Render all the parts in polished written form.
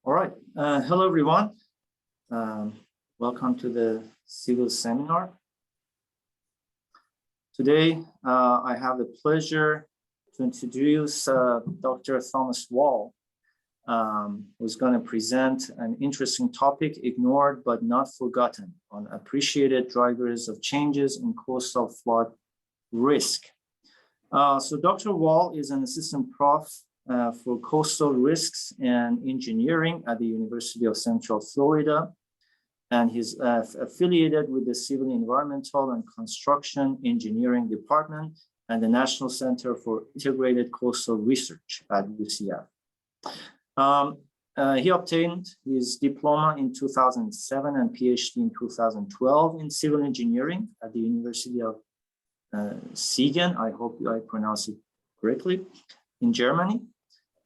All right. Hello, everyone. Welcome to the civil seminar. Today, I have the pleasure to introduce Dr. Thomas Wahl, who's going to present an interesting topic, ignored but not forgotten, on appreciated drivers of changes in coastal flood risk. So Dr. Wahl is an assistant prof for coastal risks and engineering at the University of Central Florida, and he's affiliated with the Civil Environmental and Construction Engineering Department and the National Center for Integrated Coastal Research at UCF. He obtained his diploma in 2007 and PhD in 2012 in civil engineering at the University of Siegen, I hope I pronounced it correctly, in Germany.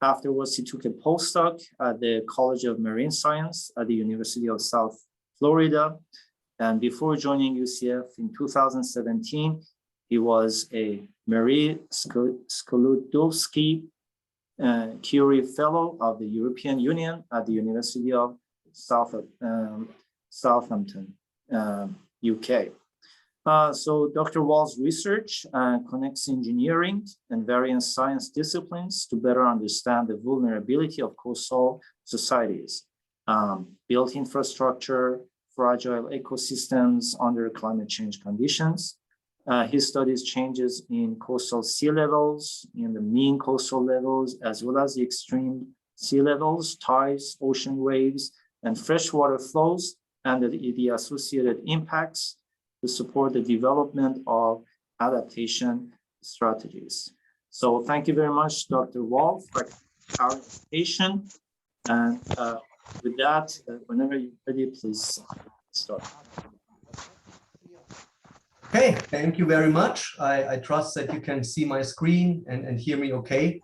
Afterwards, he took a postdoc at the College of Marine Science at the University of South Florida. And before joining UCF in 2017, he was a Marie Sklodowsky Curie Fellow of the European Union at the University of Southampton, UK. So Dr. Wahl's research connects engineering and various science disciplines to better understand the vulnerability of coastal societies, built infrastructure, fragile ecosystems under climate change conditions. He studies changes in coastal sea levels, in the mean coastal levels, as well as the extreme sea levels, tides, ocean waves, and freshwater flows, and the associated impacts to support the development of adaptation strategies. So thank you very much, Dr. Wahl, for our invitation. And with that, whenever you're ready, please start. Okay, thank you very much. I trust that you can see my screen and hear me okay.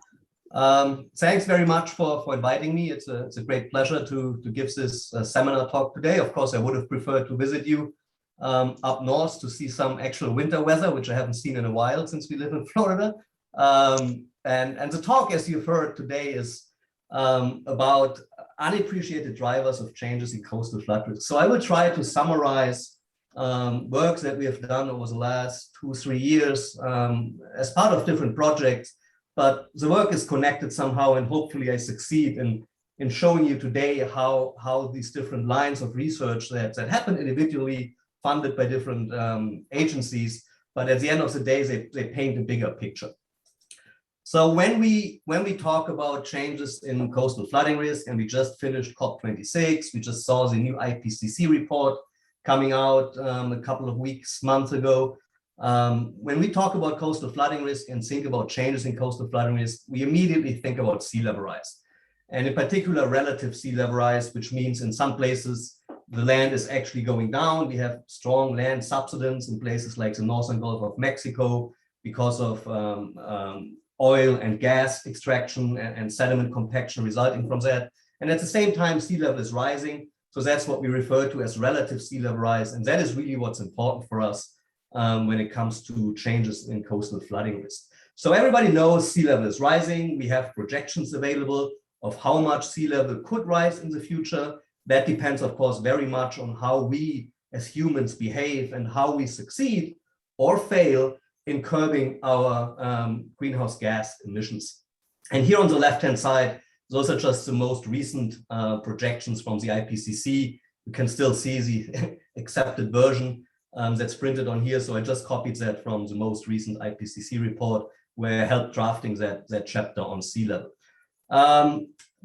Thanks very much for inviting me. It's a great pleasure to give this seminar talk today. Of course, I would have preferred to visit you up north to see some actual winter weather, which I haven't seen in a while since we live in Florida. And the talk, as you've heard today, is about unappreciated drivers of changes in coastal flood risk. So I will try to summarize works that we have done over the last 2-3 years as part of different projects, but the work is connected somehow, and hopefully I succeed in showing you today how these different lines of research that happen individually, funded by different agencies, but at the end of the day, they paint a bigger picture. So when we talk about changes in coastal flooding risk, and we just finished COP26, we just saw the new IPCC report coming out a couple of months ago. When we talk about coastal flooding risk and think about changes in coastal flooding risk, we immediately think about sea level rise, and in particular relative sea level rise, which means in some places the land is actually going down. We have strong land subsidence in places like the northern Gulf of Mexico because of oil and gas extraction and sediment compaction resulting from that. And at the same time, sea level is rising. So that's what we refer to as relative sea level rise. And that is really what's important for us when it comes to changes in coastal flooding risk. So everybody knows sea level is rising. We have projections available of how much sea level could rise in the future. That depends, of course, very much on how we as humans behave and how we succeed or fail in curbing our greenhouse gas emissions. And here on the left-hand side, those are just the most recent projections from the IPCC. You can still see the accepted version that's printed on here. So I just copied that from the most recent IPCC report, where I helped drafting that chapter on sea level.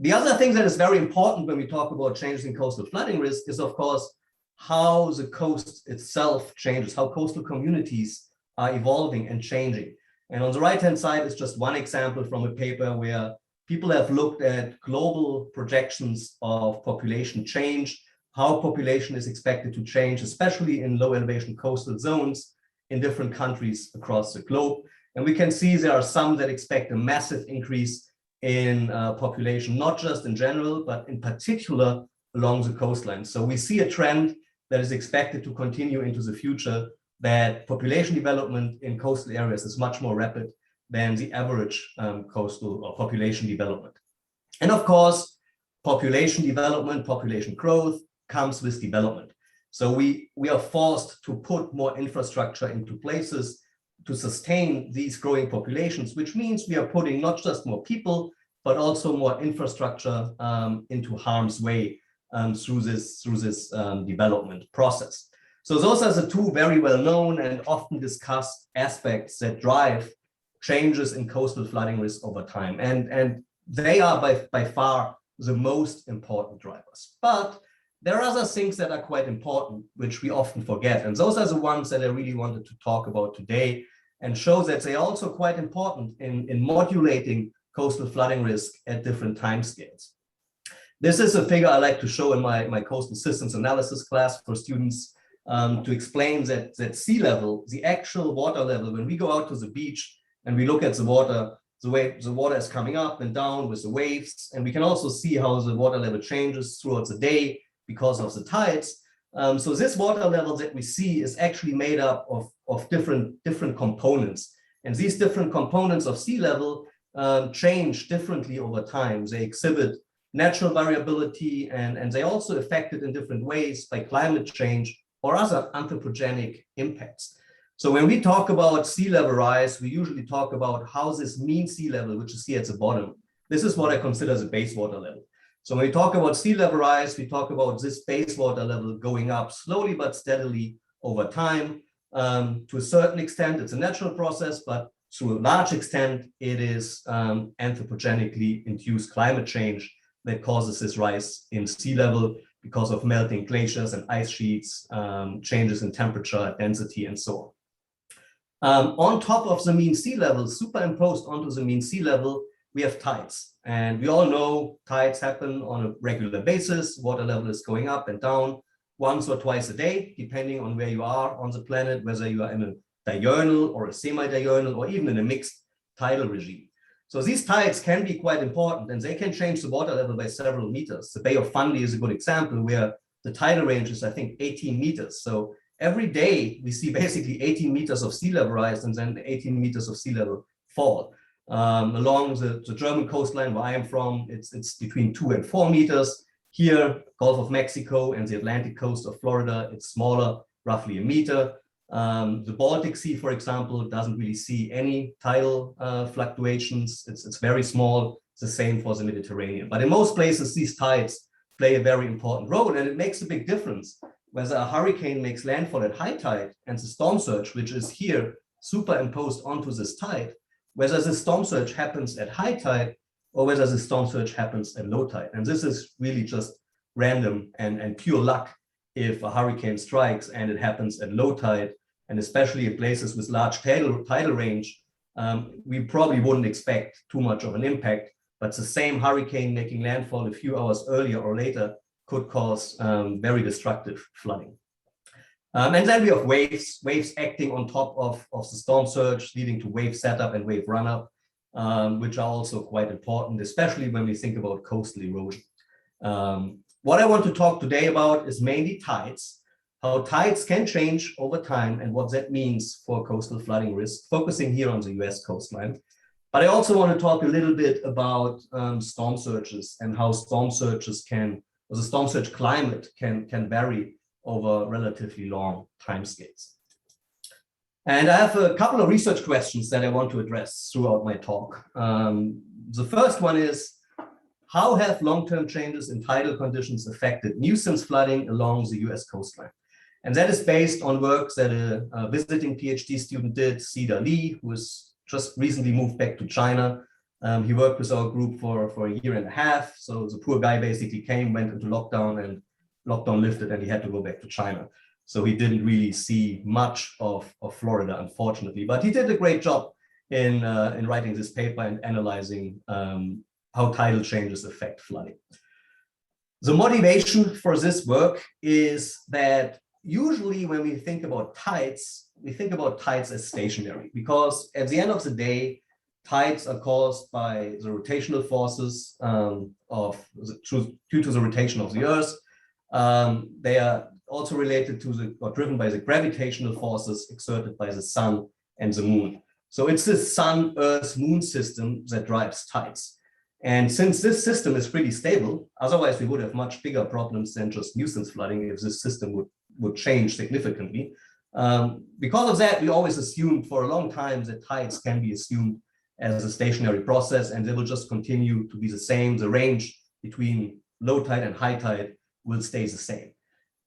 The other thing that is very important when we talk about changes in coastal flooding risk is, of course, how the coast itself changes, how coastal communities are evolving and changing. And on the right-hand side is just one example from a paper where people have looked at global projections of population change, how population is expected to change, especially in low elevation coastal zones in different countries across the globe. And we can see there are some that expect a massive increase in population, not just in general, but in particular along the coastline. So we see a trend that is expected to continue into the future, that population development in coastal areas is much more rapid than the average coastal or population development. And of course, population development, population growth comes with development. So we are forced to put more infrastructure into places to sustain these growing populations, which means we are putting not just more people, but also more infrastructure into harm's way through this development process. So those are the two very well-known and often discussed aspects that drive changes in coastal flooding risk over time. And they are by far the most important drivers. But there are other things that are quite important, which we often forget. And those are the ones that I really wanted to talk about today and show that they are also quite important in modulating coastal flooding risk at different timescales. This is a figure I like to show in my coastal systems analysis class for students to explain that sea level, the actual water level, when we go out to the beach and we look at the water, the way the water is coming up and down with the waves, and we can also see how the water level changes throughout the day because of the tides. So this water level that we see is actually made up of different components. And these different components of sea level change differently over time. They exhibit natural variability, and they also affected in different ways by climate change or other anthropogenic impacts. So when we talk about sea level rise, we usually talk about how this mean sea level, which is here at the bottom, this is what I consider the base water level. So when we talk about sea level rise, we talk about this base water level going up slowly but steadily over time. To a certain extent, it's a natural process, but to a large extent, it is anthropogenically induced climate change that causes this rise in sea level because of melting glaciers and ice sheets, changes in temperature, density, and so on. On top of the mean sea level, superimposed onto the mean sea level, we have tides. And we all know tides happen on a regular basis. Water level is going up and down once or twice a day, depending on where you are on the planet, whether you are in a diurnal or a semi-diurnal or even in a mixed tidal regime. So these tides can be quite important, and they can change the water level by several meters. The Bay of Fundy is a good example where the tidal range is, I think, 18 meters. So every day we see basically 18 meters of sea level rise and then 18 meters of sea level fall. Along the German coastline where I am from, it's between 2 and 4 meters. Here, Gulf of Mexico and the Atlantic coast of Florida, it's smaller, roughly a meter. The Baltic Sea, for example, doesn't really see any tidal fluctuations. It's very small. It's the same for the Mediterranean. But in most places, these tides play a very important role, and it makes a big difference whether a hurricane makes landfall at high tide and the storm surge, which is here superimposed onto this tide, whether the storm surge happens at high tide or whether the storm surge happens at low tide. And this is really just random and pure luck if a hurricane strikes and it happens at low tide, and especially in places with large tidal range, we probably wouldn't expect too much of an impact, but the same hurricane making landfall a few hours earlier or later could cause very destructive flooding. And then we have waves acting on top of the storm surge, leading to wave setup and wave run-up, which are also quite important, especially when we think about coastal erosion. What I want to talk today about is mainly tides, how tides can change over time and what that means for coastal flooding risk, focusing here on the US coastline. But I also want to talk a little bit about storm surges and how storm surges the storm surge climate can vary over relatively long timescales. And I have a couple of research questions that I want to address throughout my talk. The first one is, how have long-term changes in tidal conditions affected nuisance flooding along the US coastline? And that is based on work that a visiting PhD student did, Cedar Lee, who has just recently moved back to China. He worked with our group for a year and a half. So the poor guy basically went into lockdown, and lockdown lifted and he had to go back to China. So he didn't really see much of Florida, unfortunately, but he did a great job in writing this paper and analyzing how tidal changes affect flooding. The motivation for this work is that usually when we think about tides, we think about tides as stationary, because at the end of the day, tides are caused by the rotational forces due to the rotation of the Earth. They are also related to or driven by the gravitational forces exerted by the sun and the moon. So it's this sun, Earth, moon system that drives tides. And since this system is pretty stable, otherwise we would have much bigger problems than just nuisance flooding if this system would change significantly. Because of that, we always assumed for a long time that tides can be assumed as a stationary process, and they will just continue to be the same. The range between low tide and high tide will stay the same.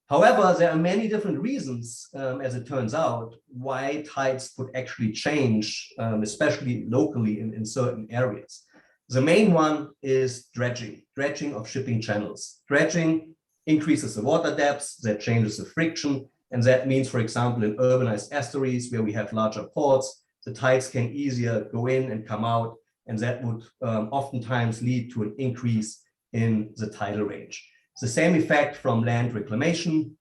However, there are many different reasons, as it turns out, why tides could actually change, especially locally in certain areas. The main one is dredging of shipping channels. Dredging increases the water depths, that changes the friction, and that means, for example, in urbanized estuaries where we have larger ports, the tides can easier go in and come out, and that would oftentimes lead to an increase in the tidal range. The same effect from land reclamation,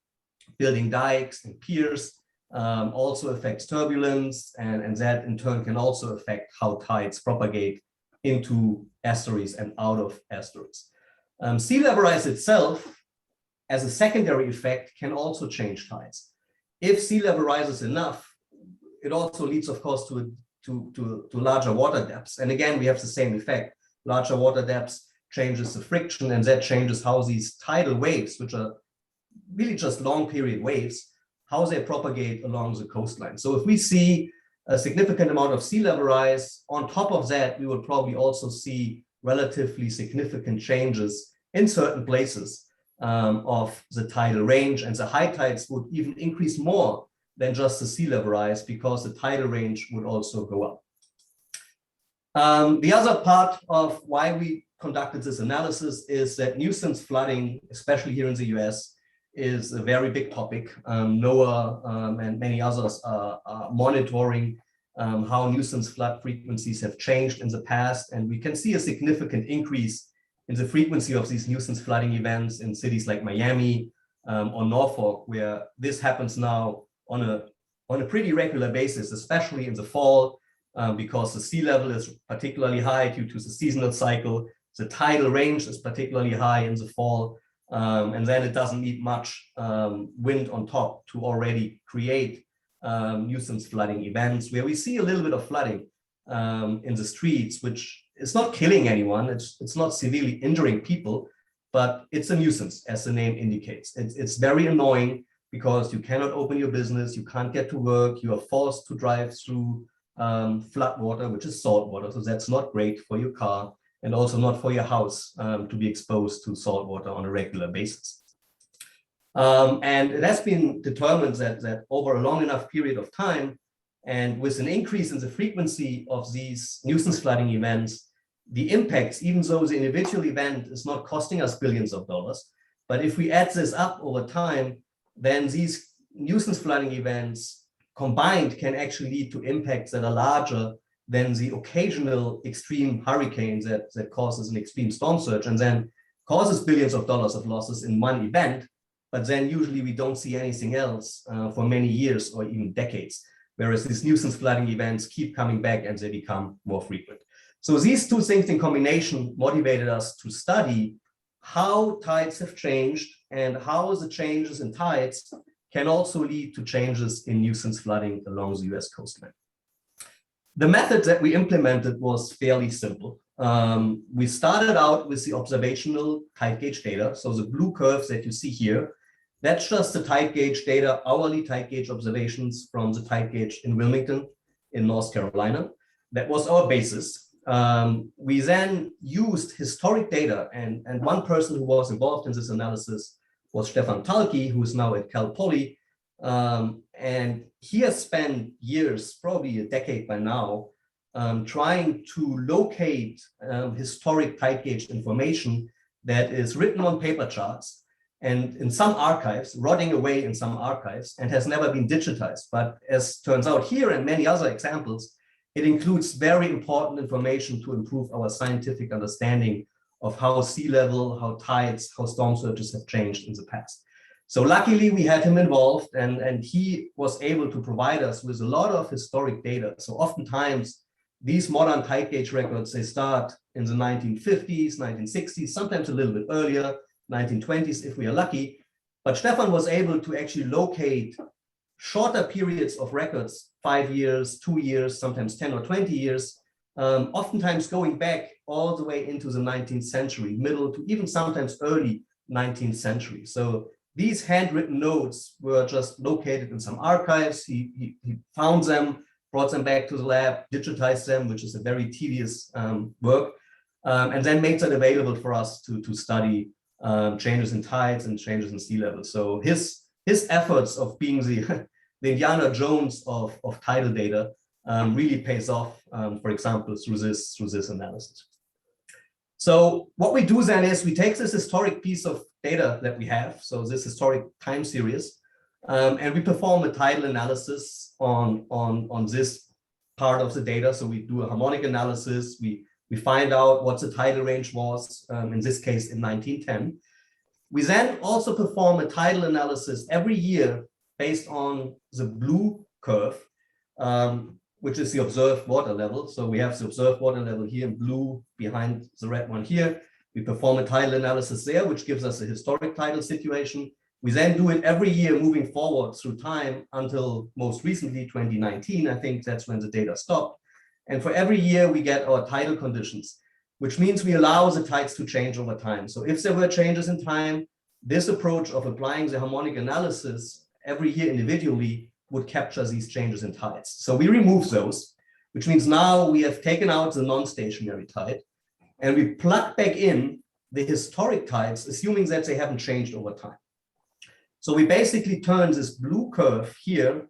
building dikes and piers, also affects turbulence, and that in turn can also affect how tides propagate into estuaries and out of estuaries. Sea level rise itself, as a secondary effect, can also change tides. If sea level rises enough, it also leads, of course, to larger water depths. And again, we have the same effect. Larger water depths changes the friction, and that changes how these tidal waves, which are really just long period waves, how they propagate along the coastline. So if we see a significant amount of sea level rise, on top of that, we would probably also see relatively significant changes in certain places of the tidal range, and the high tides would even increase more than just the sea level rise because the tidal range would also go up. The other part of why we conducted this analysis is that nuisance flooding, especially here in the US, is a very big topic. NOAA and many others are monitoring how nuisance flood frequencies have changed in the past, and we can see a significant increase in the frequency of these nuisance flooding events in cities like Miami or Norfolk, where this happens now on a pretty regular basis, especially in the fall, because the sea level is particularly high due to the seasonal cycle. The tidal range is particularly high in the fall, and then it doesn't need much wind on top to already create nuisance flooding events, where we see a little bit of flooding in the streets, which is not killing anyone, it's not severely injuring people, but it's a nuisance, as the name indicates. It's very annoying because you cannot open your business, you can't get to work, you are forced to drive through flood water, which is salt water, so that's not great for your car, and also not for your house to be exposed to salt water on a regular basis. And it has been determined that over a long enough period of time, and with an increase in the frequency of these nuisance flooding events, the impacts, even though the individual event is not costing us billions of dollars, but if we add this up over time, then these nuisance flooding events combined can actually lead to impacts that are larger than the occasional extreme hurricane that causes an extreme storm surge and then causes billions of dollars of losses in one event, but then usually we don't see anything else for many years or even decades, whereas these nuisance flooding events keep coming back and they become more frequent. So these two things in combination motivated us to study how tides have changed and how the changes in tides can also lead to changes in nuisance flooding along the US coastline. The method that we implemented was fairly simple. We started out with the observational tide gauge data. So the blue curves that you see here, that's just the tide gauge data, hourly tide gauge observations from the tide gauge in Wilmington in North Carolina. That was our basis. We then used historic data, and one person who was involved in this analysis was Stefan Talki, who is now at Cal Poly. And he has spent years, probably a decade by now, trying to locate historic tide gauge information that is written on paper charts and in some archives, rotting away in some archives, and has never been digitized. But as turns out here and many other examples, it includes very important information to improve our scientific understanding of how sea level, how tides, how storm surges have changed in the past. So luckily we had him involved, and he was able to provide us with a lot of historic data. So oftentimes these modern tide gauge records, they start in the 1950s, 1960s, sometimes a little bit earlier, 1920s if we are lucky. But Stefan was able to actually locate shorter periods of records, 5 years, 2 years, sometimes 10 or 20 years, oftentimes going back all the way into the 19th century, middle to even sometimes early 19th century. So these handwritten notes were just located in some archives. He found them, brought them back to the lab, digitized them, which is a very tedious work, and then made that available for us to study changes in tides and changes in sea level. So his efforts of being the Indiana Jones of tidal data really pays off, for example, through this analysis. So what we do then is we take this historic piece of data that we have, so this historic time series, and we perform a tidal analysis on this part of the data. So we do a harmonic analysis. We find out what the tidal range was, in this case in 1910. We then also perform a tidal analysis every year based on the blue curve, which is the observed water level. So we have the observed water level here in blue behind the red one here. We perform a tidal analysis there, which gives us a historic tidal situation. We then do it every year moving forward through time until most recently 2019. I think that's when the data stopped. And for every year we get our tidal conditions, which means we allow the tides to change over time. So if there were changes in time, this approach of applying the harmonic analysis every year individually would capture these changes in tides. So we remove those, which means now we have taken out the non-stationary tide and we plug back in the historic tides, assuming that they haven't changed over time. So we basically turn this blue curve here,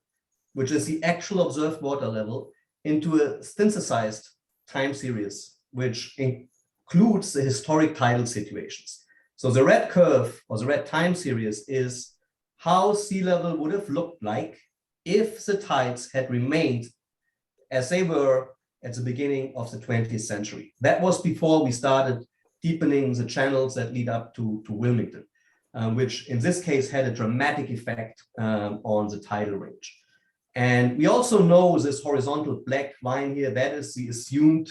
which is the actual observed water level, into a synthesized time series, which includes the historic tidal situations. So the red curve or the red time series is how sea level would have looked like if the tides had remained as they were at the beginning of the 20th century. That was before we started deepening the channels that lead up to Wilmington, which in this case had a dramatic effect on the tidal range. And we also know this horizontal black line here, that is the assumed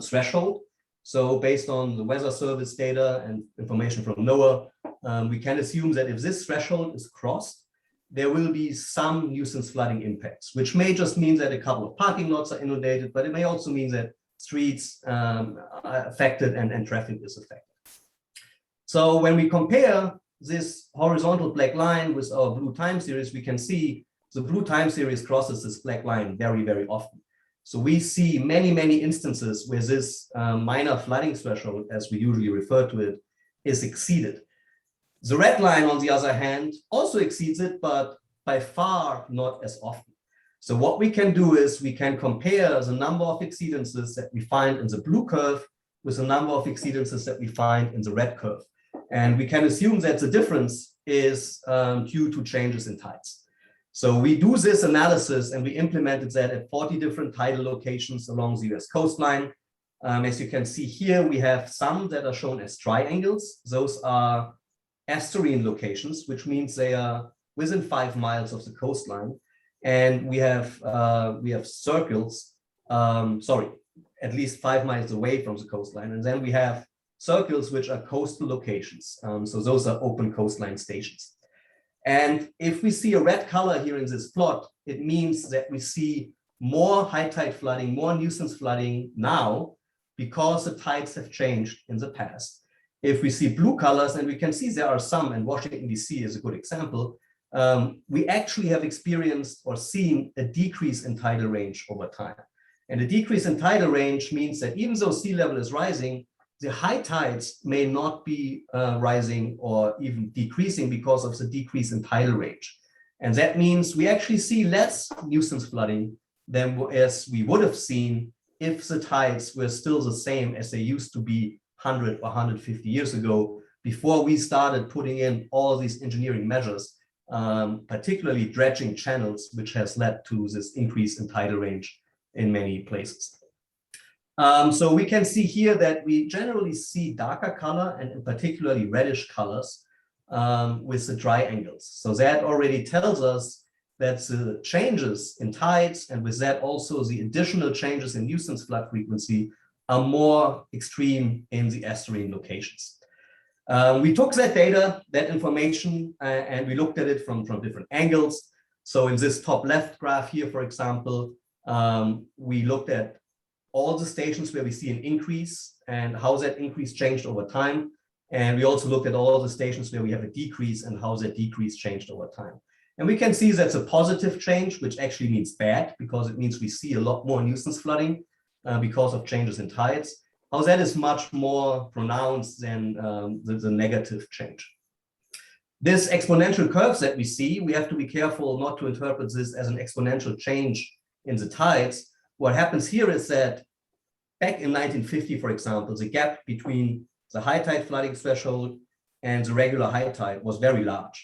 threshold. So based on the Weather Service data and information from NOAA, we can assume that if this threshold is crossed, there will be some nuisance flooding impacts, which may just mean that a couple of parking lots are inundated, but it may also mean that streets are affected and traffic is affected. So when we compare this horizontal black line with our blue time series, we can see the blue time series crosses this black line very, very often. So we see many, many instances where this minor flooding threshold, as we usually refer to it, is exceeded. The red line, on the other hand, also exceeds it, but by far not as often. So what we can do is we can compare the number of exceedances that we find in the blue curve with the number of exceedances that we find in the red curve. And we can assume that the difference is due to changes in tides. So we do this analysis and we implemented that at 40 different tidal locations along the US coastline. As you can see here, we have some that are shown as triangles. Those are estuarine locations, which means they are within 5 miles of the coastline. And we have circles, at least 5 miles away from the coastline. And then we have circles, which are coastal locations. So those are open coastline stations. And if we see a red color here in this plot, it means that we see more high tide flooding, more nuisance flooding now because the tides have changed in the past. If we see blue colors, and we can see there are some, and Washington, D.C. is a good example, we actually have experienced or seen a decrease in tidal range over time. And a decrease in tidal range means that even though sea level is rising, the high tides may not be rising or even decreasing because of the decrease in tidal range. And that means we actually see less nuisance flooding than as we would have seen if the tides were still the same as they used to be 100 or 150 years ago, before we started putting in all these engineering measures, particularly dredging channels, which has led to this increase in tidal range in many places. So we can see here that we generally see darker color and particularly reddish colors with the triangles. So that already tells us that the changes in tides, and with that also the additional changes in nuisance flood frequency, are more extreme in the estuarine locations. We took that data, that information, and we looked at it from different angles. So in this top left graph here, for example, we looked at all the stations where we see an increase and how that increase changed over time. And we also looked at all the stations where we have a decrease and how that decrease changed over time. And we can see that's a positive change, which actually means bad, because it means we see a lot more nuisance flooding because of changes in tides. How that is much more pronounced than the negative change. This exponential curves that we see, we have to be careful not to interpret this as an exponential change in the tides. What happens here is that back in 1950, for example, the gap between the high tide flooding threshold and the regular high tide was very large.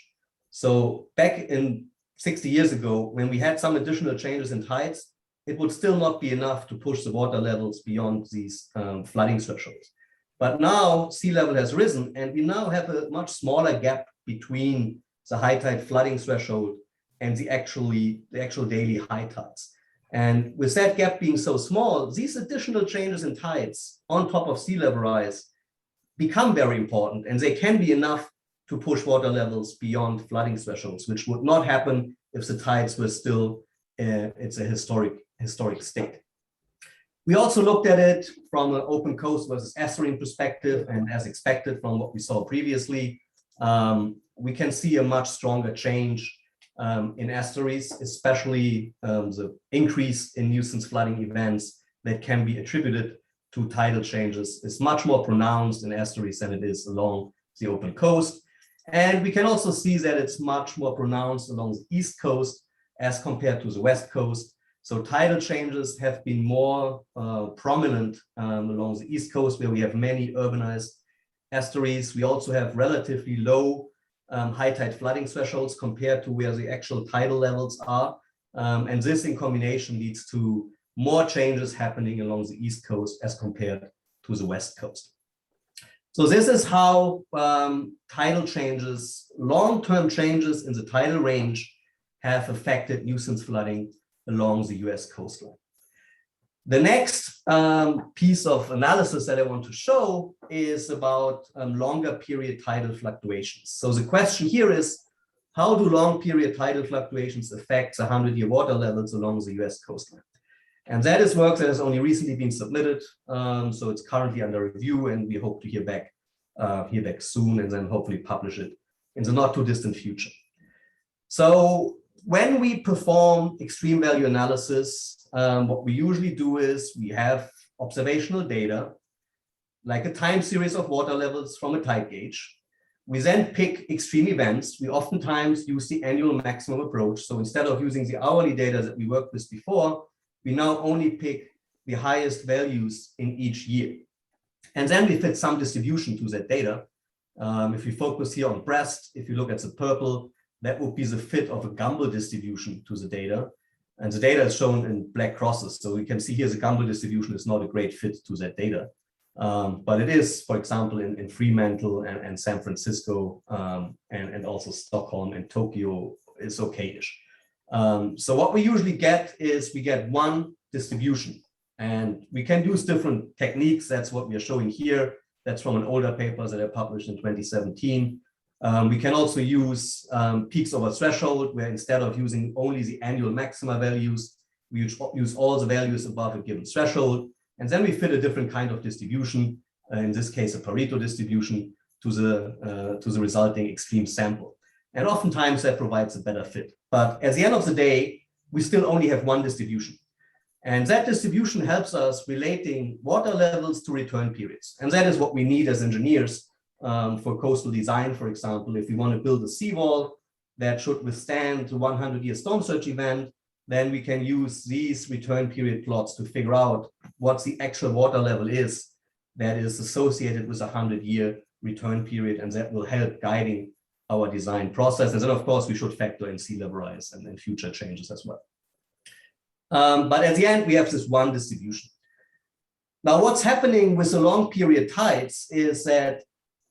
So back in 60 years ago, when we had some additional changes in tides, it would still not be enough to push the water levels beyond these flooding thresholds. But now sea level has risen and we now have a much smaller gap between the high tide flooding threshold and the actual daily high tides. And with that gap being so small, these additional changes in tides on top of sea level rise become very important, and they can be enough to push water levels beyond flooding thresholds, which would not happen if the tides were still it's a historic state. We also looked at it from an open coast versus estuarine perspective, and as expected from what we saw previously, we can see a much stronger change in estuaries, especially the increase in nuisance flooding events that can be attributed to tidal changes is much more pronounced in estuaries than it is along the open coast. And we can also see that it's much more pronounced along the east coast as compared to the west coast. So tidal changes have been more prominent along the east coast, where we have many urbanized estuaries. We also have relatively low high tide flooding thresholds compared to where the actual tidal levels are. And this in combination leads to more changes happening along the east coast as compared to the west coast. So this is how tidal changes, long-term changes in the tidal range have affected nuisance flooding along the US coastline. The next piece of analysis that I want to show is about longer period tidal fluctuations. So the question here is, how do long period tidal fluctuations affect the 100-year water levels along the US coastline? And that is work that has only recently been submitted. So it's currently under review, and we hope to hear back soon and then hopefully publish it in the not too distant future. So when we perform extreme value analysis, what we usually do is we have observational data, like a time series of water levels from a tide gauge. We then pick extreme events. We oftentimes use the annual maximum approach. So instead of using the hourly data that we worked with before, we now only pick the highest values in each year. And then we fit some distribution to that data. If we focus here on breast, if you look at the purple, that would be the fit of a Gumbel distribution to the data. And the data is shown in black crosses. So we can see here the Gumbel distribution is not a great fit to that data. But it is, for example, in Fremantle and San Francisco, and also Stockholm and Tokyo is okay-ish. So what we usually get is we get one distribution, and we can use different techniques. That's what we are showing here. That's from an older paper that I published in 2017. We can also use peaks over threshold, where instead of using only the annual maxima values, we use all the values above a given threshold. And then we fit a different kind of distribution, in this case, a Pareto distribution, to the resulting extreme sample. And oftentimes that provides a better fit. But at the end of the day, we still only have one distribution. And that distribution helps us relating water levels to return periods. And that is what we need as engineers for coastal design, for example. If we want to build a seawall that should withstand the 100-year storm surge event, then we can use these return period plots to figure out what the actual water level is that is associated with a 100-year return period, and that will help guiding our design process. And then, of course, we should factor in sea level rise and future changes as well. But at the end, we have this one distribution. Now, what's happening with the long period tides is that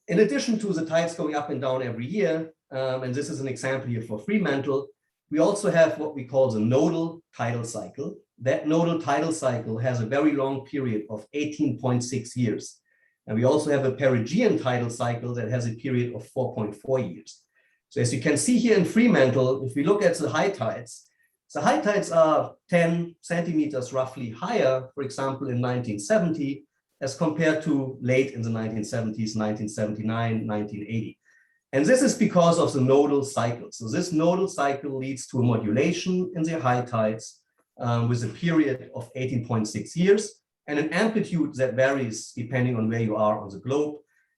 in addition to the tides going up and down every year, and this is an example here for Fremantle, we also have what we call the nodal tidal cycle. That nodal tidal cycle has a very long period of 18.6 years. And we also have a perigean tidal cycle that has a period of 4.4 years. So as you can see here in Fremantle, if we look at the high tides, The high tides are 10 centimeters roughly higher, for example, in 1970, as compared to late in the 1970s, 1979, 1980. And this is because of the nodal cycle. So this nodal cycle leads to a modulation in the high tides with a period of 18.6 years and an amplitude that varies depending on where you are on the globe.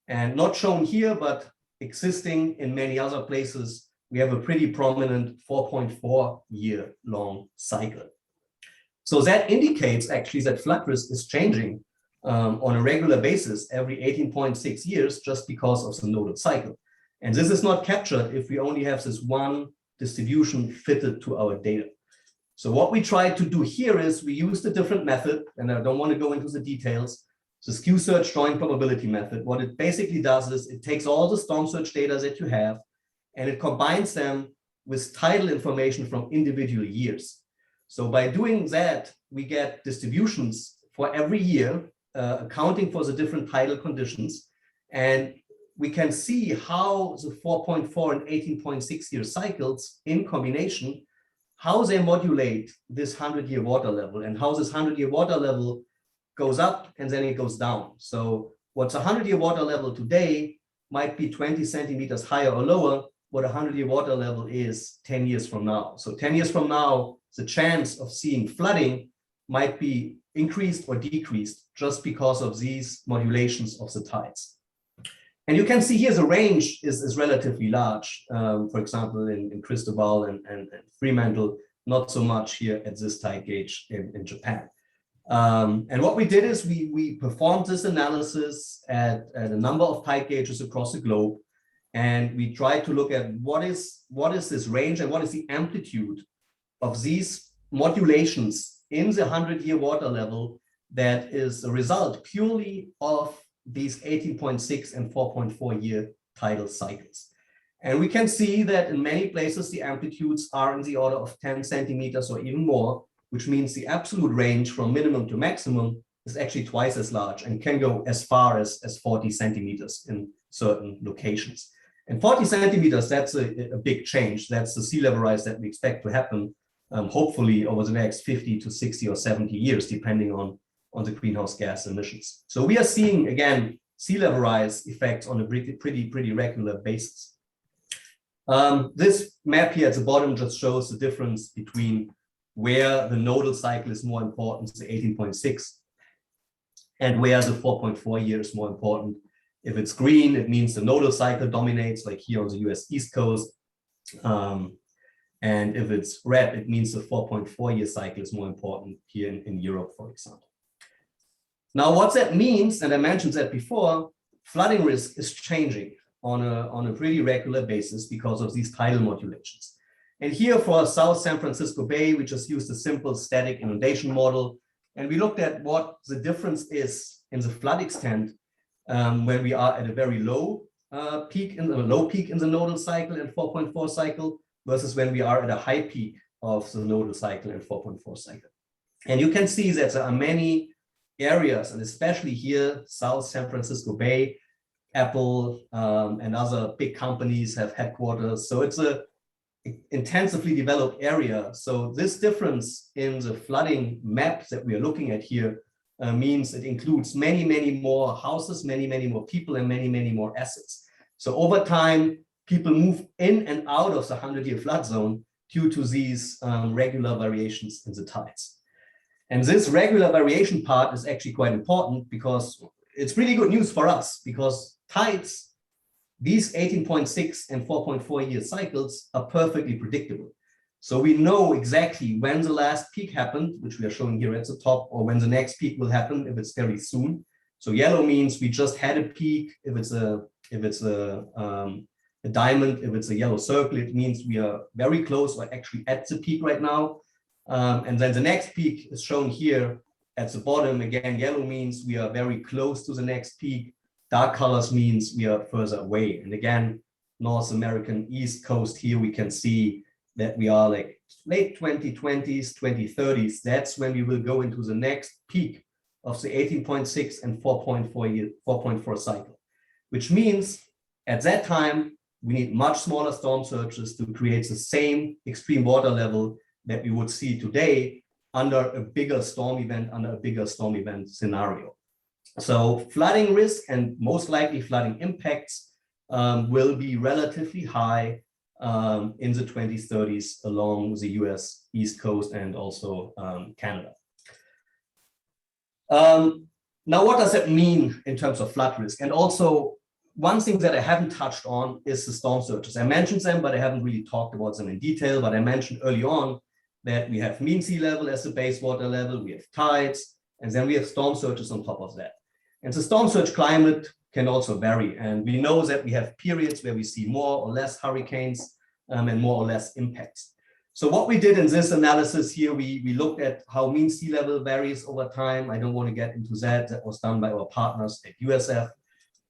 And not shown here, but existing in many other places, we have a pretty prominent 4.4-year long cycle. So that indicates actually that flood risk is changing on a regular basis every 18.6 years just because of the nodal cycle. And this is not captured if we only have this one distribution fitted to our data. So what we try to do here is we use the different method, and I don't want to go into the details, the skew search joint probability method. What it basically does is it takes all the storm surge data that you have and it combines them with tidal information from individual years. So by doing that, we get distributions for every year, accounting for the different tidal conditions. And we can see how the 4.4 and 18.6 year cycles in combination, how they modulate this 100-year water level and how this 100-year water level goes up and then it goes down. So what's a 100-year water level today might be 20 centimeters higher or lower, what a 100-year water level is 10 years from now. So 10 years from now, the chance of seeing flooding might be increased or decreased just because of these modulations of the tides. And you can see here the range is relatively large, for example, in Cristobal and Fremantle, not so much here at this tide gauge in Japan. And what we did is we performed this analysis at a number of tide gauges across the globe, and we tried to look at what is this range and what is the amplitude of these modulations in the 100-year water level that is a result purely of these 18.6 and 4.4-year tidal cycles. And we can see that in many places, the amplitudes are in the order of 10 centimeters or even more, which means the absolute range from minimum to maximum is actually twice as large and can go as far as 40 centimeters in certain locations. And 40 centimeters, that's a big change. That's the sea level rise that we expect to happen, hopefully over the next 50 to 60 or 70 years, depending on the greenhouse gas emissions. So we are seeing, again, sea level rise effects on a pretty regular basis. This map here at the bottom just shows the difference between where the nodal cycle is more important, the 18.6, and where the 4.4 year is more important. If it's green, it means the nodal cycle dominates, like here on the US East Coast. And if it's red, it means the 4.4 year cycle is more important here in Europe, for example. Now, what that means, and I mentioned that before, flooding risk is changing on a pretty regular basis because of these tidal modulations. And here for South San Francisco Bay, we just used a simple static inundation model. And we looked at what the difference is in the flood extent when we are at a very low peak in the nodal cycle and 4.4 cycle versus when we are at a high peak of the nodal cycle and 4.4 cycle. And you can see that there are many areas, and especially here, South San Francisco Bay, Apple and other big companies have headquarters. So it's a intensively developed area. So this difference in the flooding map that we are looking at here means it includes many more houses, many more people, and many more assets. So over time, people move in and out of the 100-year flood zone due to these regular variations in the tides. And this regular variation part is actually quite important because it's really good news for us, because tides, these 18.6 and 4.4 year cycles are perfectly predictable. So we know exactly when the last peak happened, which we are showing here at the top, or when the next peak will happen if it's very soon. So yellow means we just had a peak. If it's a diamond, if it's a yellow circle, it means we are very close or actually at the peak right now. And then the next peak is shown here at the bottom. Again, yellow means we are very close to the next peak. Dark colors means we are further away. And again, North American East Coast here, we can see that we are like late 2020s, 2030s. That's when we will go into the next peak of the 18.6 and 4.4 cycle, which means at that time, we need much smaller storm surges to create the same extreme water level that we would see today under a bigger storm event, scenario. So flooding risk and most likely flooding impacts will be relatively high in the 2030s along the US East Coast and also Canada. Now, what does that mean in terms of flood risk? And also, one thing that I haven't touched on is the storm surges. I mentioned them, but I haven't really talked about them in detail. But I mentioned early on that we have mean sea level as the base water level, we have tides, and then we have storm surges on top of that. And the storm surge climate can also vary. And we know that we have periods where we see more or less hurricanes and more or less impacts. So what we did in this analysis here, we looked at how mean sea level varies over time. I don't want to get into that. That was done by our partners at USF.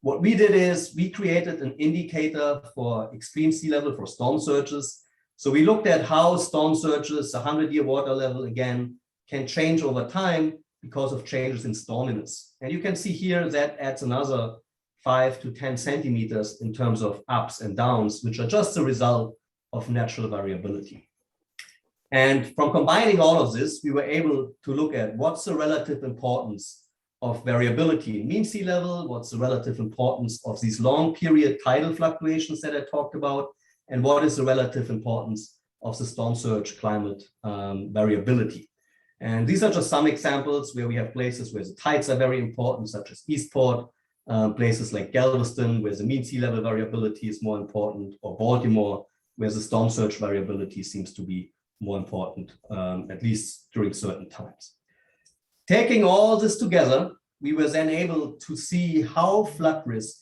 What we did is we created an indicator for extreme sea level for storm surges. So we looked at how storm surges, the 100-year water level again, can change over time because of changes in storminess. And you can see here that adds another 5 to 10 centimeters in terms of ups and downs, which are just a result of natural variability. And from combining all of this, we were able to look at what's the relative importance of variability in mean sea level, what's the relative importance of these long period tidal fluctuations that I talked about, and what is the relative importance of the storm surge climate variability. And these are just some examples where we have places where the tides are very important, such as Eastport, places like Galveston, where the mean sea level variability is more important, or Baltimore, where the storm surge variability seems to be more important, at least during certain times. Taking all this together, we were then able to see how flood risk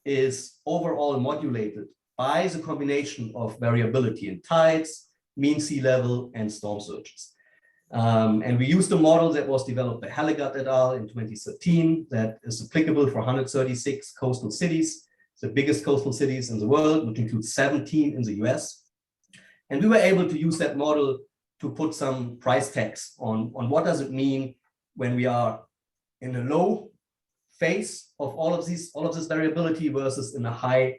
is overall modulated by the combination of variability in tides, mean sea level, and storm surges. And we used a model that was developed by Halligat et al. In 2013 that is applicable for 136 coastal cities, the biggest coastal cities in the world, which includes 17 in the US. And we were able to use that model to put some price tags on what does it mean when we are in a low phase of all of this variability versus in a high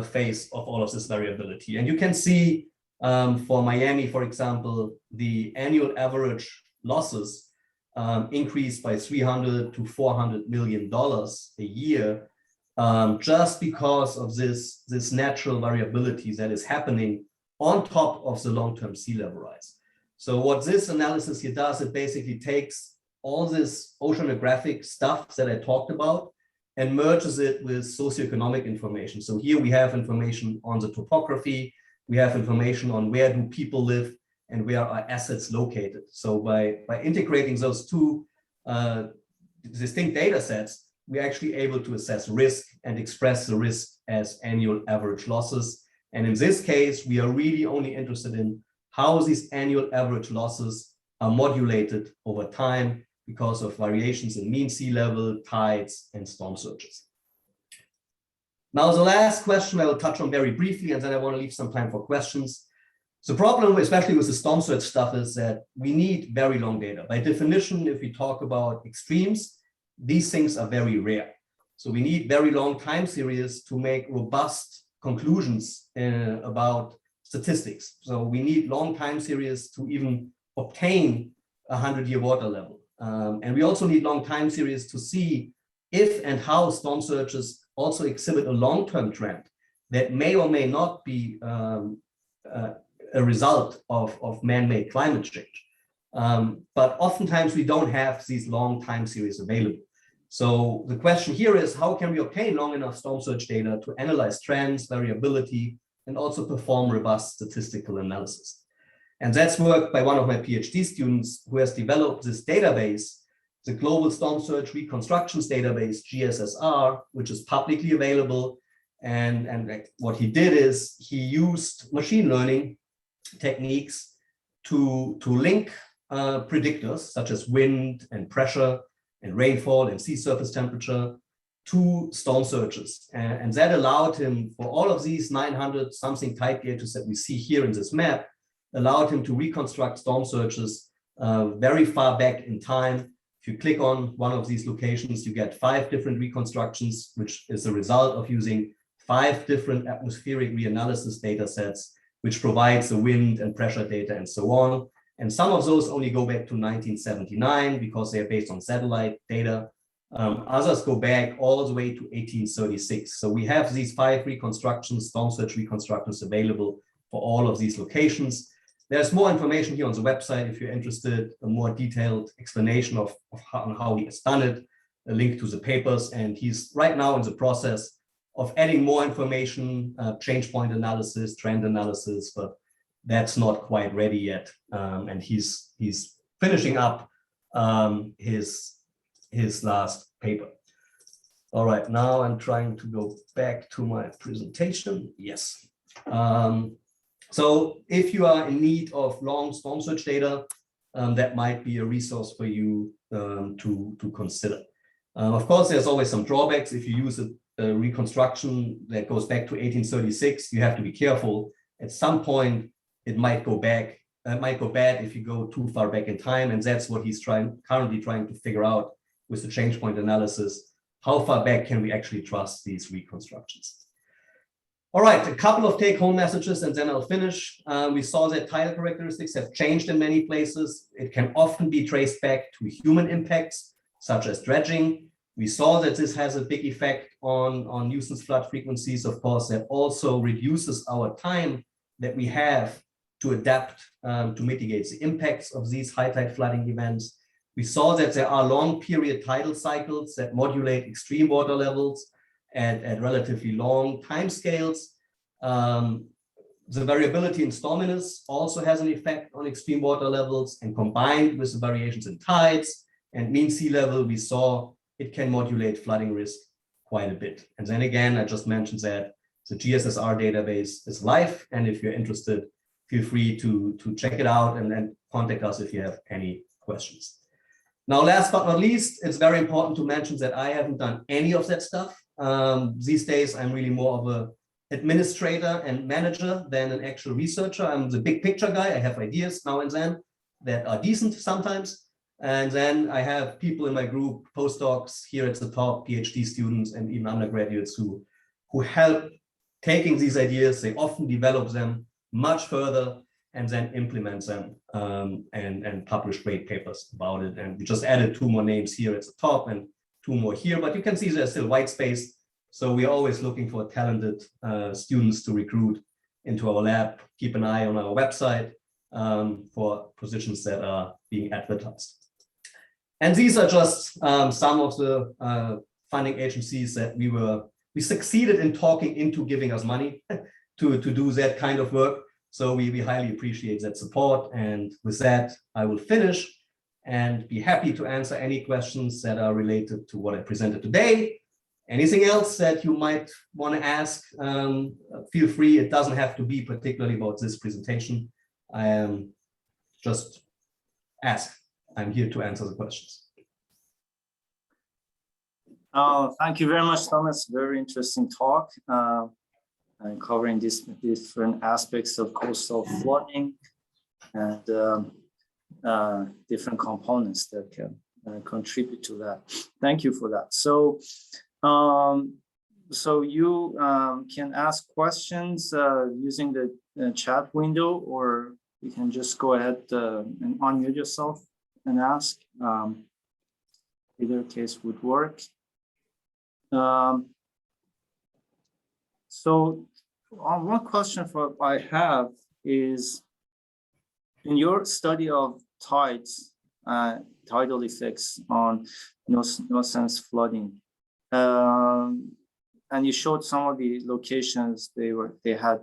phase of all of this variability. And you can see for Miami, for example, the annual average losses increased by $300 to $400 million a year, just because of this natural variability that is happening on top of the long-term sea level rise. So what this analysis here does, it basically takes all this oceanographic stuff that I talked about and merges it with socioeconomic information. So here we have information on the topography, we have information on where do people live and where are assets located. So by integrating those two distinct data sets, we're actually able to assess risk and express the risk as annual average losses. And in this case, we are really only interested in how these annual average losses are modulated over time because of variations in mean sea level, tides, and storm surges. Now, the last question I will touch on very briefly, and then I want to leave some time for questions. The problem, especially with the storm surge stuff, is that we need very long data. By definition, if we talk about extremes, these things are very rare. So we need very long time series to make robust conclusions about statistics. So we need long time series to even obtain a 100-year water level. And we also need long time series to see if and how storm surges also exhibit a long-term trend that may or may not be a result of man-made climate change. But oftentimes we don't have these long time series available. So the question here is, how can we obtain long enough storm surge data to analyze trends, variability, and also perform robust statistical analysis? And that's work by one of my PhD students who has developed this database, the Global Storm Surge Reconstructions Database, GSSR, which is publicly available. And what he did is he used machine learning techniques to link predictors such as wind and pressure and rainfall and sea surface temperature to storm surges. And that allowed him, for all of these 900 something tide gauges that we see here in this map, allowed him to reconstruct storm surges very far back in time. If you click on one of these locations, you get 5 different reconstructions, which is a result of using 5 different atmospheric reanalysis data sets which provides the wind and pressure data and so on. And some of those only go back to 1979 because they're based on satellite data. Others go back all the way to 1836. So we have these 5 reconstructions, storm surge reconstructions available for all of these locations. There's more information here on the website if you're interested, a more detailed explanation of how he has done it, a link to the papers. And he's right now in the process of adding more information, change point analysis, trend analysis, but that's not quite ready yet. And he's finishing up his last paper. All right, now I'm trying to go back to my presentation. Yes. So if you are in need of long storm surge data, that might be a resource for you to consider. Of course, there's always some drawbacks. If you use a reconstruction that goes back to 1836, you have to be careful. At some point, it might go back. It might go bad if you go too far back in time, and that's what he's currently trying to figure out with the change point analysis. How far back can we actually trust these reconstructions? All right, a couple of take-home messages, and then I'll finish. We saw that tidal characteristics have changed in many places. It can often be traced back to human impacts, such as dredging. We saw that this has a big effect on nuisance flood frequencies. Of course, that also reduces our time that we have to adapt to mitigate the impacts of these high tide flooding events. We saw that there are long period tidal cycles that modulate extreme water levels at relatively long timescales. The variability in storminess also has an effect on extreme water levels, and combined with the variations in tides and mean sea level, we saw it can modulate flooding risk quite a bit. And then again, I just mentioned that the GSSR database is live, and if you're interested, feel free to check it out and then contact us if you have any questions. Now, last but not least, it's very important to mention that I haven't done any of that stuff. These days, I'm really more of an administrator and manager than an actual researcher. I'm the big picture guy. I have ideas now and then that are decent sometimes. And then I have people in my group, postdocs here at the top, PhD students, and even undergraduates who help taking these ideas. They often develop them much further and then implement them and publish great papers about it. And we just added 2 more names here at the top and 2 more here, but you can see there's still white space. So we're always looking for talented students to recruit into our lab. Keep an eye on our website for positions that are being advertised. And these are just some of the funding agencies that we succeeded in talking into giving us money to do that kind of work. So we highly appreciate that support. And with that, I will finish and be happy to answer any questions that are related to what I presented today. Anything else that you might want to ask, feel free. It doesn't have to be particularly about this presentation. Just ask. I'm here to answer the questions. Thank you very much, Thomas. Very interesting talk. And covering these different aspects of coastal flooding and different components that can contribute to that. Thank you for that. So, so you can ask questions using the chat window, or you can just go ahead and unmute yourself and ask. Either case would work. So one question I have is, in your study of tides, tidal effects on no-sense flooding, and you showed some of the locations they had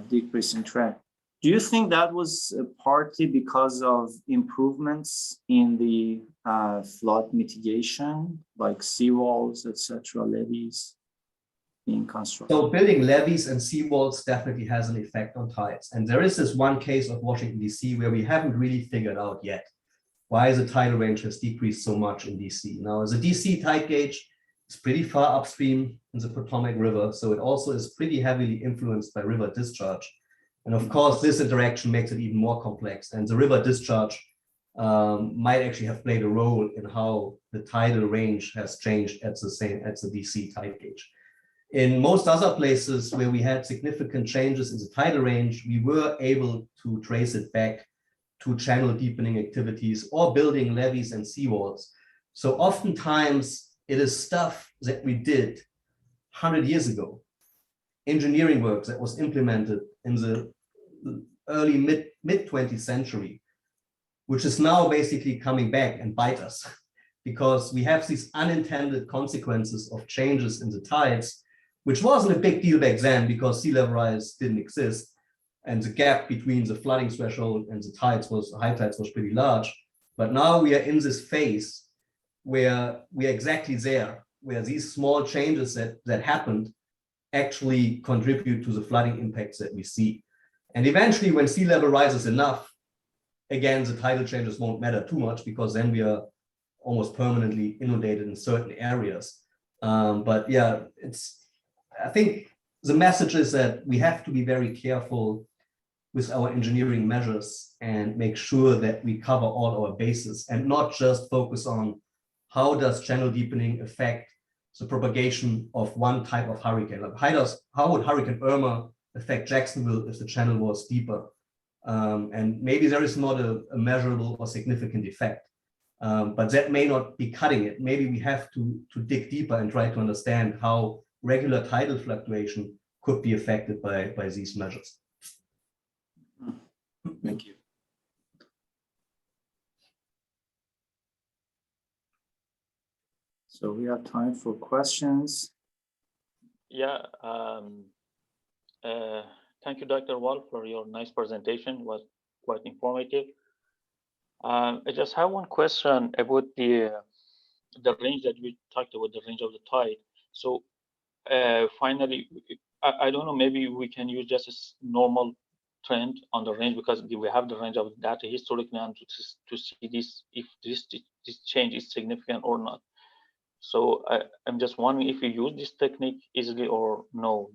decrease in trend. Do you think that was partly because of improvements in the flood mitigation, like seawalls, etc., levees being constructed? So building levees and seawalls definitely has an effect on tides. And there is this one case of Washington, D.C., where we haven't really figured out yet why the tidal range has decreased so much in D.C. Now, the D.C. tide gauge is pretty far upstream in the Potomac River, so it also is pretty heavily influenced by river discharge. And of course, this interaction makes it even more complex. And the river discharge might actually have played a role in how the tidal range has changed at the DC tide gauge. In most other places where we had significant changes in the tidal range, we were able to trace it back to channel deepening activities or building levees and seawalls. So oftentimes it is stuff that we did 100 years ago, engineering work that was implemented in the early mid 20th century, which is now basically coming back and bite us because we have these unintended consequences of changes in the tides, which wasn't a big deal back then because sea level rise didn't exist. And the gap between the flooding threshold and the high tides was pretty large. But now we are in this phase where we are exactly there, where these small changes that happened actually contribute to the flooding impacts that we see. And eventually when sea level rises enough, again, the tidal changes won't matter too much because then we are almost permanently inundated in certain areas. But yeah, I think the message is that we have to be very careful with our engineering measures and make sure that we cover all our bases and not just focus on how does channel deepening affect the propagation of one type of hurricane. Like how would Hurricane Irma affect Jacksonville if the channel was deeper? And maybe there is not a measurable or significant effect, but that may not be cutting it. Maybe we have to dig deeper and try to understand how regular tidal fluctuation could be affected by these measures. Thank you. So we have time for questions. Yeah. Thank you, Dr. Wahl, for your nice presentation. It was quite informative. I just have one question about the range that we talked about, the range of the tide. So finally, I don't know, maybe we can use just a normal trend on the range because we have the range of data historically and to see this if this change is significant or not. So I'm just wondering if you use this technique easily or no.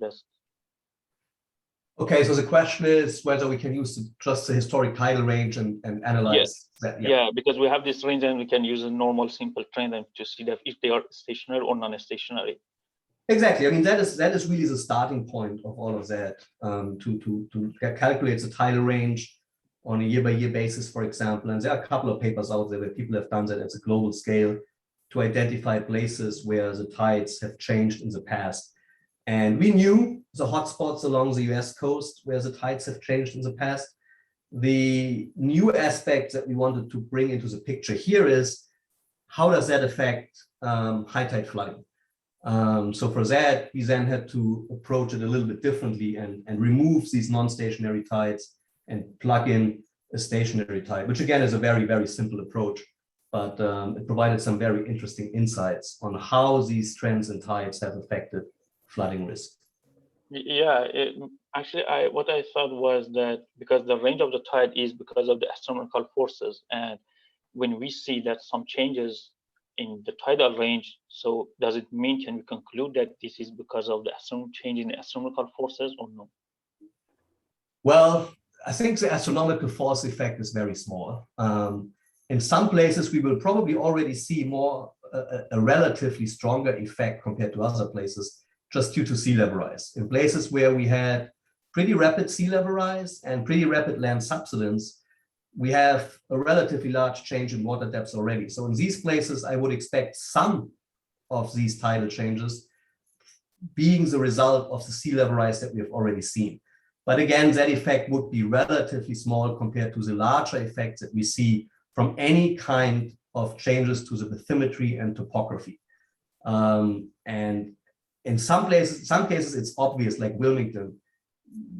Okay, so the question is whether we can use just the historic tidal range and analyze that. Yeah, because we have this range and we can use a normal simple trend and to see that if they are stationary or non-stationary. Exactly. I mean, that is really the starting point of all of that, to calculate the tidal range on a year-by-year basis, for example. And there are a couple of papers out there where people have done that at a global scale to identify places where the tides have changed in the past. And we knew the hotspots along the US coast where the tides have changed in the past. The new aspect that we wanted to bring into the picture here is how does that affect high tide flooding? So for that, we then had to approach it a little bit differently and remove these non-stationary tides and plug in a stationary tide, which again is a very, very simple approach, but it provided some very interesting insights on how these trends in tides have affected flooding risk. Yeah, actually, what I thought was that because the range of the tide is because of the astronomical forces, and when we see that some changes in the tidal range, so does it mean, can we conclude that this is because of the change in the astronomical forces or no? Well, I think the astronomical force effect is very small. In some places, we will probably already see a relatively stronger effect compared to other places, just due to sea level rise. In places where we had pretty rapid sea level rise and pretty rapid land subsidence, we have a relatively large change in water depths already. So in these places, I would expect some of these tidal changes being the result of the sea level rise that we have already seen. But again, that effect would be relatively small compared to the larger effects that we see from any kind of changes to the bathymetry and topography. And in some cases, it's obvious, like Wilmington.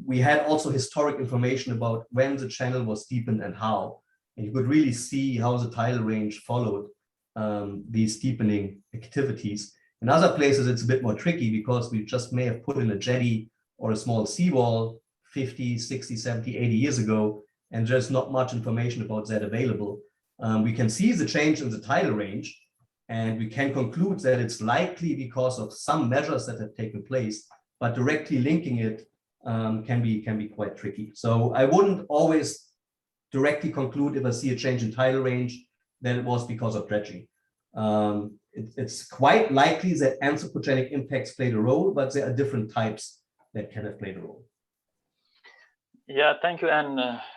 We had also historic information about when the channel was deepened and how. And you could really see how the tidal range followed these deepening activities. In other places, it's a bit more tricky because we just may have put in a jetty or a small seawall 50, 60, 70, 80 years ago, and there's not much information about that available. We can see the change in the tidal range, and we can conclude that it's likely because of some measures that have taken place, but directly linking it can be quite tricky. So I wouldn't always directly conclude if I see a change in tidal range that it was because of dredging. it's quite likely that anthropogenic impacts played a role, but there are different types that can have played a role. Yeah, thank you. And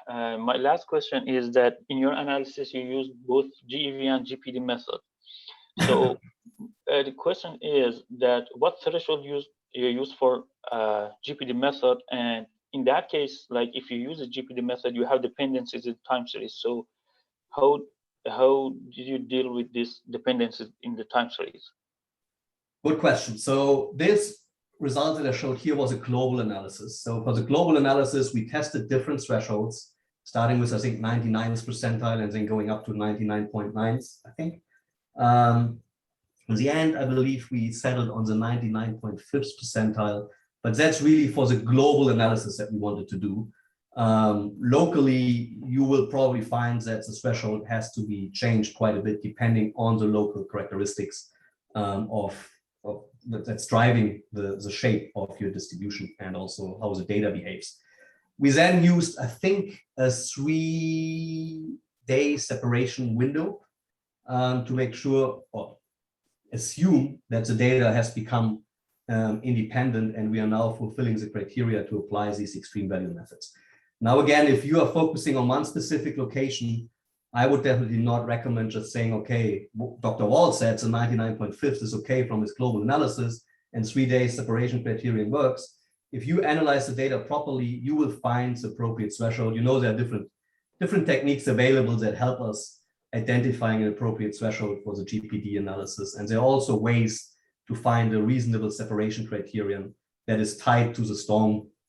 my last question is that in your analysis, you used both GEV and GPD method. So the question is that what threshold you use for GPD method, and in that case, like if you use a GPD method, you have dependencies in time series. So how did you deal with these dependencies in the time series? Good question. So this result that I showed here was a global analysis. So for the global analysis, we tested different thresholds, starting with, I think, 99th percentile and then going up to 99.9th, I think. In the end, I believe we settled on the 99.5th percentile, but that's really for the global analysis that we wanted to do. Locally, you will probably find that the threshold has to be changed quite a bit depending on the local characteristics that's driving the shape of your distribution and also how the data behaves. We then used, I think, a 3-day separation window to make sure or assume that the data has become independent, and we are now fulfilling the criteria to apply these extreme value methods. Now, again, if you are focusing on one specific location, I would definitely not recommend just saying, okay, Dr. Wahl said the 99.5th is okay from his global analysis and 3-day separation criterion works. If you analyze the data properly, you will find the appropriate threshold. You know, there are different techniques available that help us identifying an appropriate threshold for the GPD analysis. And there are also ways to find a reasonable separation criterion that is tied to the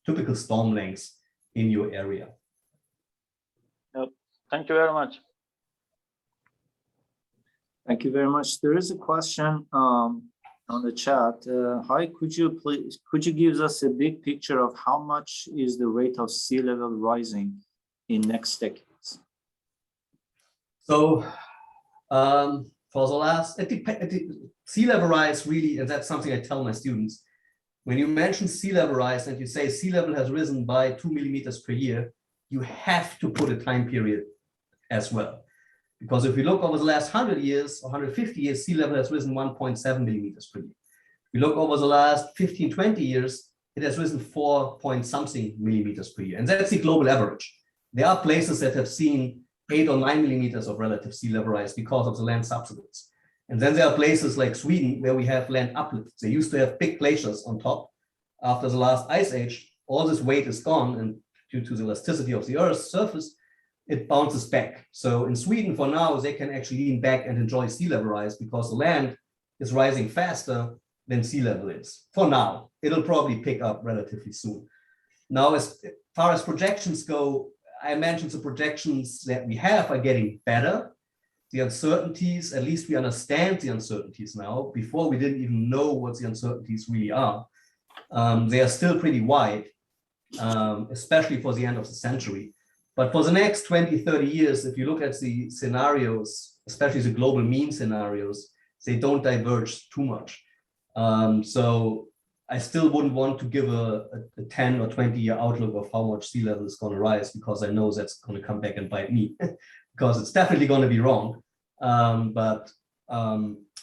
typical storm lengths in your area. Yep. Thank you very much. Thank you very much. There is a question on the chat. Hi, could you give us a big picture of how much is the rate of sea level rising in next decades? So for the last, sea level rise really, and that's something I tell my students, when you mention sea level rise and you say sea level has risen by 2 millimeters per year, you have to put a time period as well. Because if we look over the last 100 years or 150 years, sea level has risen 1.7 millimeters per year. If we look over the last 15, 20 years, it has risen 4 point something millimeters per year. And that's the global average. There are places that have seen 8 or 9 millimeters of relative sea level rise because of the land subsidence. And then there are places like Sweden where we have land uplifts. They used to have big glaciers on top. After the last ice age, all this weight is gone, and due to the elasticity of the Earth's surface, it bounces back. So in Sweden for now, they can actually lean back and enjoy sea level rise because the land is rising faster than sea level is. For now, it'll probably pick up relatively soon. Now, as far as projections go, I mentioned the projections that we have are getting better. The uncertainties, at least we understand the uncertainties now. Before, we didn't even know what the uncertainties really are. They are still pretty wide, especially for the end of the century. But for the next 20, 30 years, if you look at the scenarios, especially the global mean scenarios, they don't diverge too much. So I still wouldn't want to give a 10 or 20-year outlook of how much sea level is going to rise, because I know that's going to come back and bite me, because it's definitely going to be wrong. But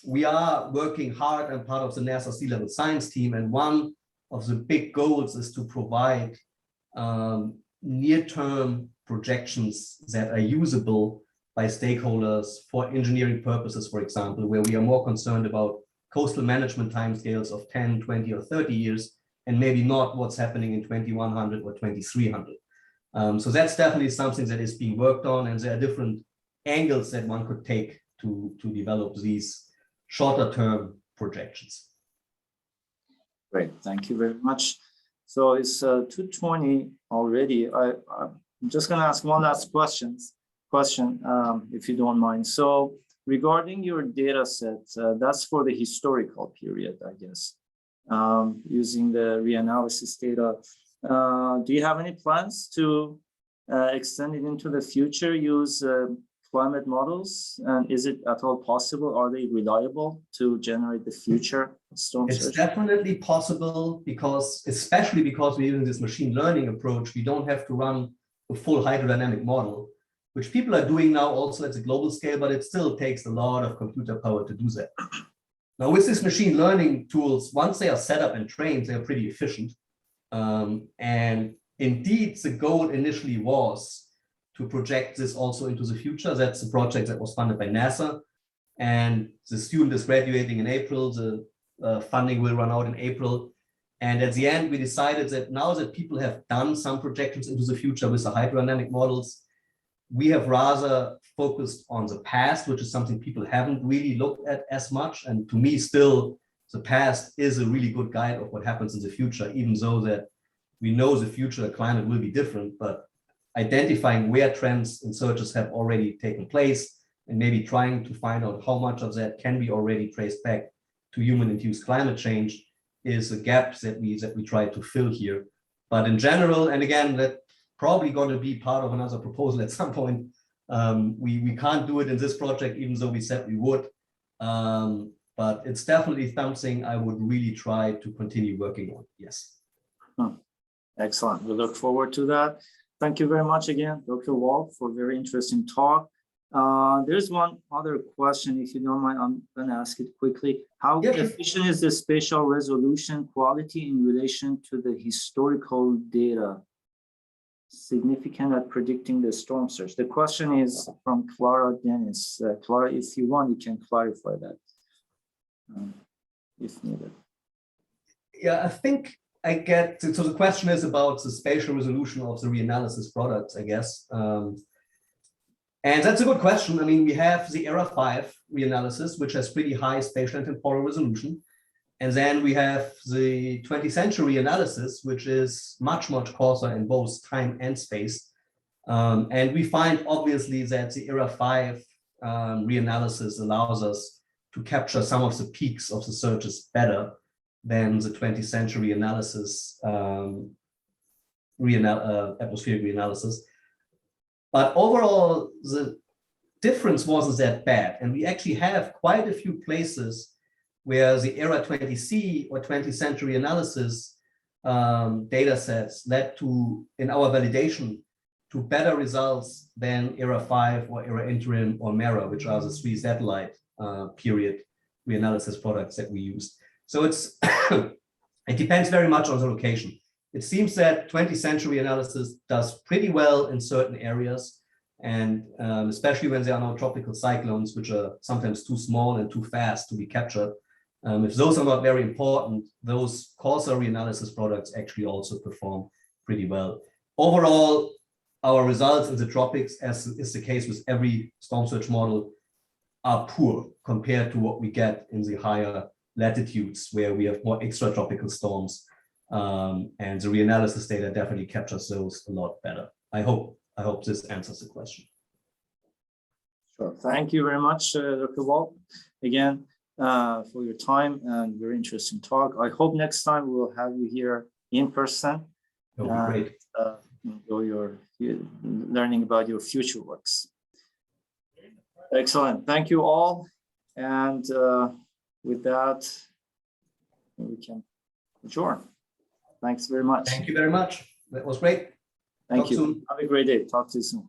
we are working hard and part of the NASA sea level science team. And one of the big goals is to provide near-term projections that are usable by stakeholders for engineering purposes, for example, where we are more concerned about coastal management timescales of 10, 20, or 30 years, and maybe not what's happening in 2100 or 2300. So that's definitely something that is being worked on, and there are different angles that one could take to develop these shorter term projections. Great, thank you very much. So it's 2:20 already. I'm just going to ask one last question, if you don't mind. So regarding your data set, that's for the historical period, I guess, using the reanalysis data. Do you have any plans to extend it into the future, use climate models? And is it at all possible? Are they reliable to generate the future storm surge? It's definitely possible, because, especially because we're using this machine learning approach, we don't have to run a full hydrodynamic model, which people are doing now also at the global scale, but it still takes a lot of computer power to do that. Now, with these machine learning tools, once they are set up and trained, they are pretty efficient. And indeed, the goal initially was to project this also into the future. That's the project that was funded by NASA. And the student is graduating in April. The funding will run out in April. And at the end, we decided that now that people have done some projections into the future with the hydrodynamic models, we have rather focused on the past, which is something people haven't really looked at as much. And to me, still, the past is a really good guide of what happens in the future, even though that we know the future climate will be different, but identifying where trends and surges have already taken place and maybe trying to find out how much of that can be already traced back to human-induced climate change is a gap that we try to fill here. But in general, and again, that probably going to be part of another proposal at some point. We can't do it in this project, even though we said we would. But it's definitely something I would really try to continue working on. Yes. Excellent. We look forward to that. Thank you very much again, Dr. Wahl, for a very interesting talk. There's one other question, if you don't mind, I'm going to ask it quickly. How efficient is the spatial resolution quality in relation to the historical data? Significant at predicting the storm surge. The question is from Clara Dennis. Clara, if you want, you can clarify that if needed. Yeah, I think I get, so the question is about the spatial resolution of the reanalysis products, I guess. And that's a good question. I mean, we have the era 5 reanalysis, which has pretty high spatial and temporal resolution. And then we have the 20th century analysis, which is much, much coarser in both time and space. And we find obviously that the era 5 reanalysis allows us to capture some of the peaks of the surges better than the 20th century analysis, atmospheric reanalysis. But overall, the difference wasn't that bad. And we actually have quite a few places where the era 20C or 20th century analysis data sets led to, in our validation, to better results than era 5 or era interim or MERA, which are the 3 satellite period reanalysis products that we used. So it's it depends very much on the location. It seems that 20th century analysis does pretty well in certain areas, and especially when there are no tropical cyclones, which are sometimes too small and too fast to be captured. If those are not very important, those coarser reanalysis products actually also perform pretty well. Overall, our results in the tropics, as is the case with every storm surge model, are poor compared to what we get in the higher latitudes where we have more extratropical storms. And the reanalysis data definitely captures those a lot better. I hope this answers the question. Sure. Thank you very much, Dr. Wahl, again, for your time and very interesting talk. I hope next time we will have you here in person. That would be great. Enjoy your learning about your future works. Excellent. Thank you all. And with that, we can adjourn. Thanks very much. Thank you very much. That was great. Thank you. Have a great day. Talk to you soon.